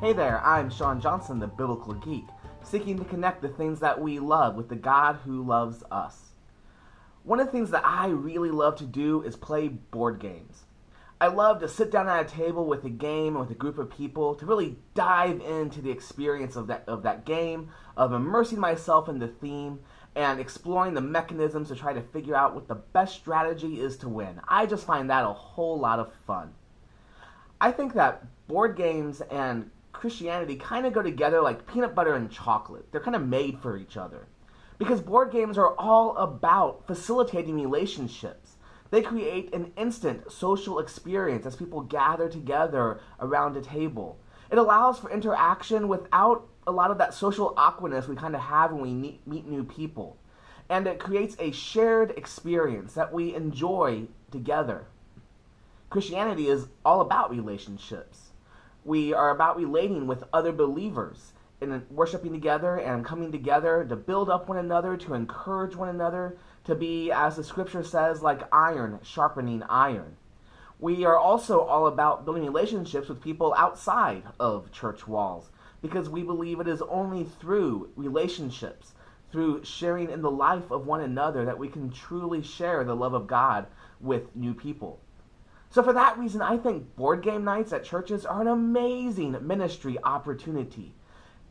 Hey there, I'm Sean Johnson, the Biblical Geek, seeking to connect the things that we love with the God who loves us. One of the things that I really love to do is play board games. I love to sit down at a table with a game and with a group of people to really dive into the experience of that game, of immersing myself in the theme, and exploring the mechanisms to try to figure out what the best strategy is to win. I just find that a whole lot of fun. I think that board games and Christianity kind of go together like peanut butter and chocolate. They're kind of made for each other. Because board games are all about facilitating relationships. They create an instant social experience as people gather together around a table. It allows for interaction without a lot of that social awkwardness we kind of have when we meet new people. And it creates a shared experience that we enjoy together. Christianity is all about relationships. We are about relating with other believers and worshiping together and coming together to build up one another, to encourage one another, to be, as the scripture says, like iron sharpening iron. We are also all about building relationships with people outside of church walls because we believe it is only through relationships, through sharing in the life of one another, that we can truly share the love of God with new people. So for that reason, I think board game nights at churches are an amazing ministry opportunity.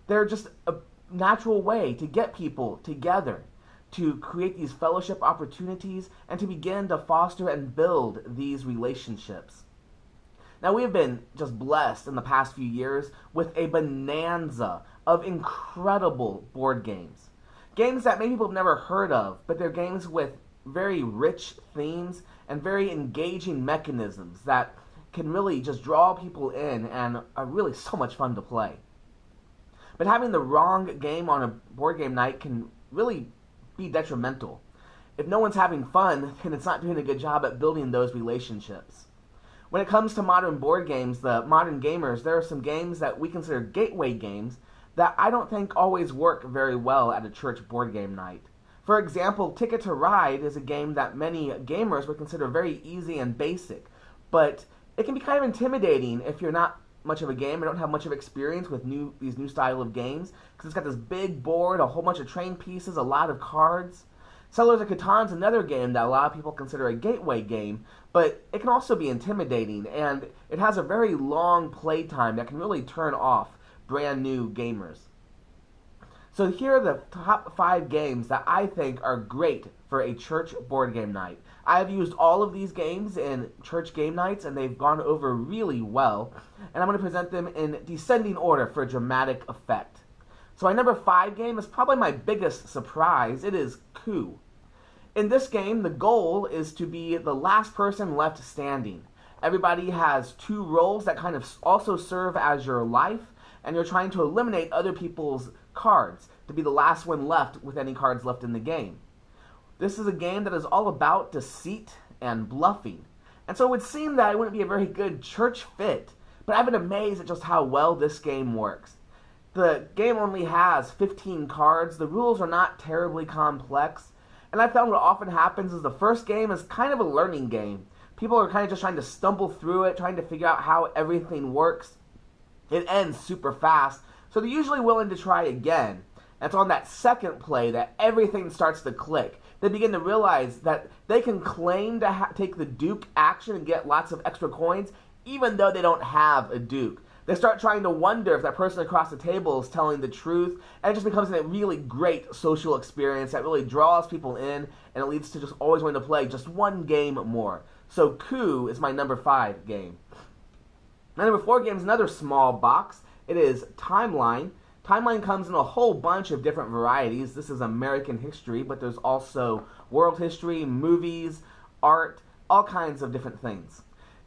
They're just a natural way to get people together, to create these fellowship opportunities, and to begin to foster and build these relationships. Now, we have been just blessed in the past few years with a bonanza of incredible board games. Games that many people have never heard of, but they're games with very rich themes and very engaging mechanisms that can really just draw people in and are really so much fun to play. But having the wrong game on a board game night can really be detrimental. If no one's having fun, then it's not doing a good job at building those relationships. When it comes to modern board games, the modern gamers, there are some games that we consider gateway games that I don't think always work very well at a church board game night. For example, Ticket to Ride is a game that many gamers would consider very easy and basic, but it can be kind of intimidating if you're not much of a gamer, don't have much of experience with these new style of games, because it's got this big board, a whole bunch of train pieces, a lot of cards. Settlers of Catan is another game that a lot of people consider a gateway game, but it can also be intimidating, and it has a very long play time that can really turn off brand new gamers. So here are the top 5 games that I think are great for a church board game night. I've used all of these games in church game nights, and they've gone over really well. And I'm going to present them in descending order for dramatic effect. So my number 5 game is probably my biggest surprise. It is Coup. In this game, the goal is to be the last person left standing. Everybody has 2 roles that kind of also serve as your life, and you're trying to eliminate other people's cards to be the last one left with any cards left in the game. This is a game that is all about deceit and bluffing. And so it would seem that it wouldn't be a very good church fit, but I've been amazed at just how well this game works. The game only has 15 cards, the rules are not terribly complex, and I found what often happens is the first game is kind of a learning game. People are kind of just trying to stumble through it, trying to figure out how everything works. It ends super fast, so they're usually willing to try again. And it's on that second play that everything starts to click. They begin to realize that they can claim to take the Duke action and get lots of extra coins, even though they don't have a Duke. They start trying to wonder if that person across the table is telling the truth, and it just becomes a really great social experience that really draws people in, and it leads to just always wanting to play just one game more. So Coup is my number 5 game. My number 4 game is another small box. It is Timeline. Timeline comes in a whole bunch of different varieties. This is American history, but there's also world history, movies, art, all kinds of different things.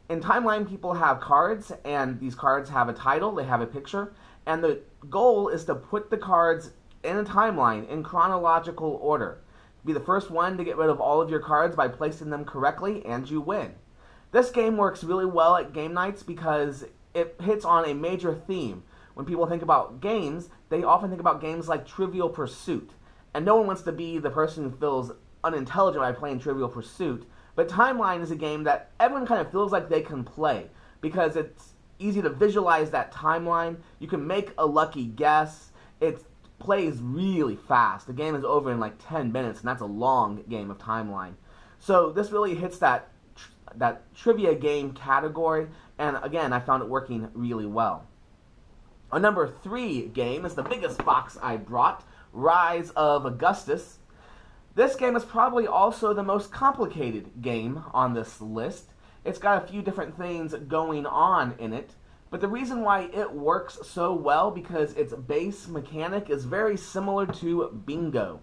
In Timeline, people have cards, and these cards have a title, they have a picture, and the goal is to put the cards in a timeline in chronological order. Be the first one to get rid of all of your cards by placing them correctly, and you win. This game works really well at game nights because it hits on a major theme. When people think about games, they often think about games like Trivial Pursuit. And no one wants to be the person who feels unintelligent by playing Trivial Pursuit. But Timeline is a game that everyone kind of feels like they can play because it's easy to visualize that timeline. You can make a lucky guess. It plays really fast. The game is over in like 10 minutes, and that's a long game of timeline. So this really hits that trivia game category, and again, I found it working really well. Our number 3 game is the biggest box I brought, Rise of Augustus. This game is probably also the most complicated game on this list. It's got a few different things going on in it, but the reason why it works so well because its base mechanic is very similar to bingo.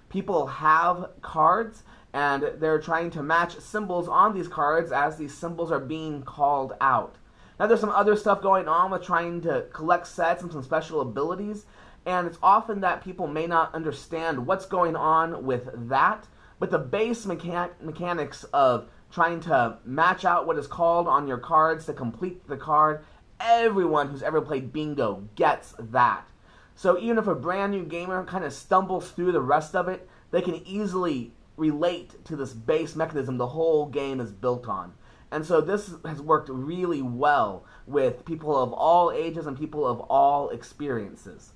People have cards, and they're trying to match symbols on these cards as these symbols are being called out. Now there's some other stuff going on with trying to collect sets and some special abilities, and it's often that people may not understand what's going on with that, but the base mechanics of trying to match out what is called on your cards to complete the card, everyone who's ever played bingo gets that. So even if a brand new gamer kind of stumbles through the rest of it, they can easily relate to this base mechanism the whole game is built on. And so this has worked really well with people of all ages and people of all experiences.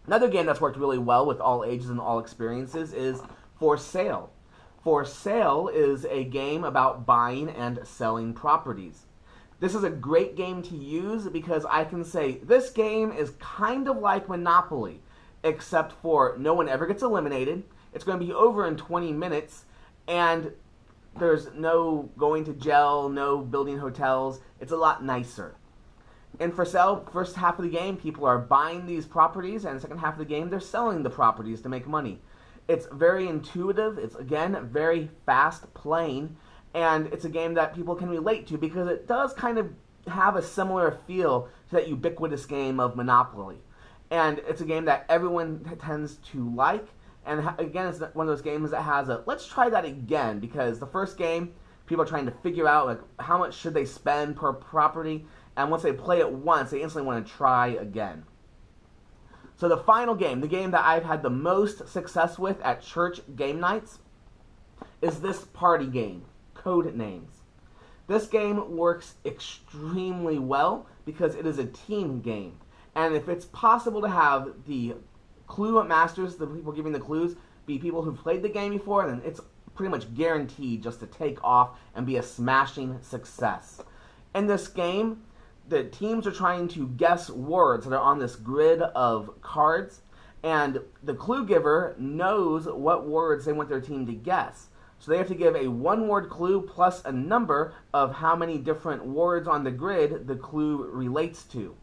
Another game that's worked really well with all ages and all experiences is For Sale. For Sale is a game about buying and selling properties. This is a great game to use because I can say this game is kind of like Monopoly, except for no one ever gets eliminated. It's going to be over in 20 minutes, and there's no going to jail, no building hotels. It's a lot nicer. And For Sale, first half of the game, people are buying these properties, and the second half of the game, they're selling the properties to make money. It's very intuitive. It's, again, very fast playing, and it's a game that people can relate to because it does kind of have a similar feel to that ubiquitous game of Monopoly. And it's a game that everyone tends to like. And again, it's one of those games that has a, let's try that again, because the first game, people are trying to figure out like how much should they spend per property, and once they play it once, they instantly want to try again. So the final game, the game that I've had the most success with at church game nights, is this party game, Code Names. This game works extremely well because it is a team game. And if it's possible to have the clue masters, the people giving the clues, be people who've played the game before, then it's pretty much guaranteed just to take off and be a smashing success. In this game, the teams are trying to guess words that are on this grid of cards, and the clue giver knows what words they want their team to guess. So they have to give a one-word clue plus a number of how many different words on the grid the clue relates to.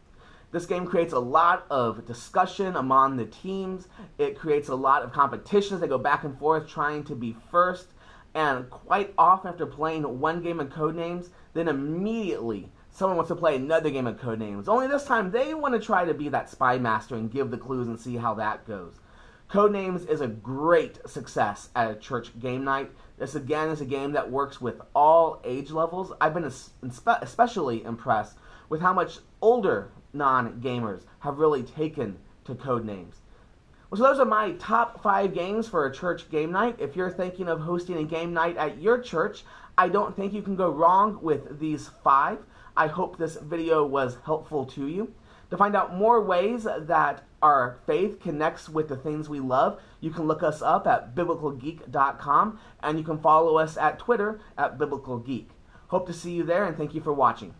This game creates a lot of discussion among the teams. It creates a lot of competitions. They go back and forth trying to be first. And quite often after playing one game of Codenames, then immediately someone wants to play another game of Codenames. Only this time they want to try to be that spy master and give the clues and see how that goes. Codenames is a great success at a church game night. This again is a game that works with all age levels. I've been especially impressed with how much older non-gamers have really taken to Codenames. Well, so those are my top 5 games for a church game night. If you're thinking of hosting a game night at your church, I don't think you can go wrong with these 5. I hope this video was helpful to you. To find out more ways that our faith connects with the things we love, you can look us up at biblicalgeek.com, and you can follow us at Twitter at biblicalgeek. Hope to see you there, and thank you for watching.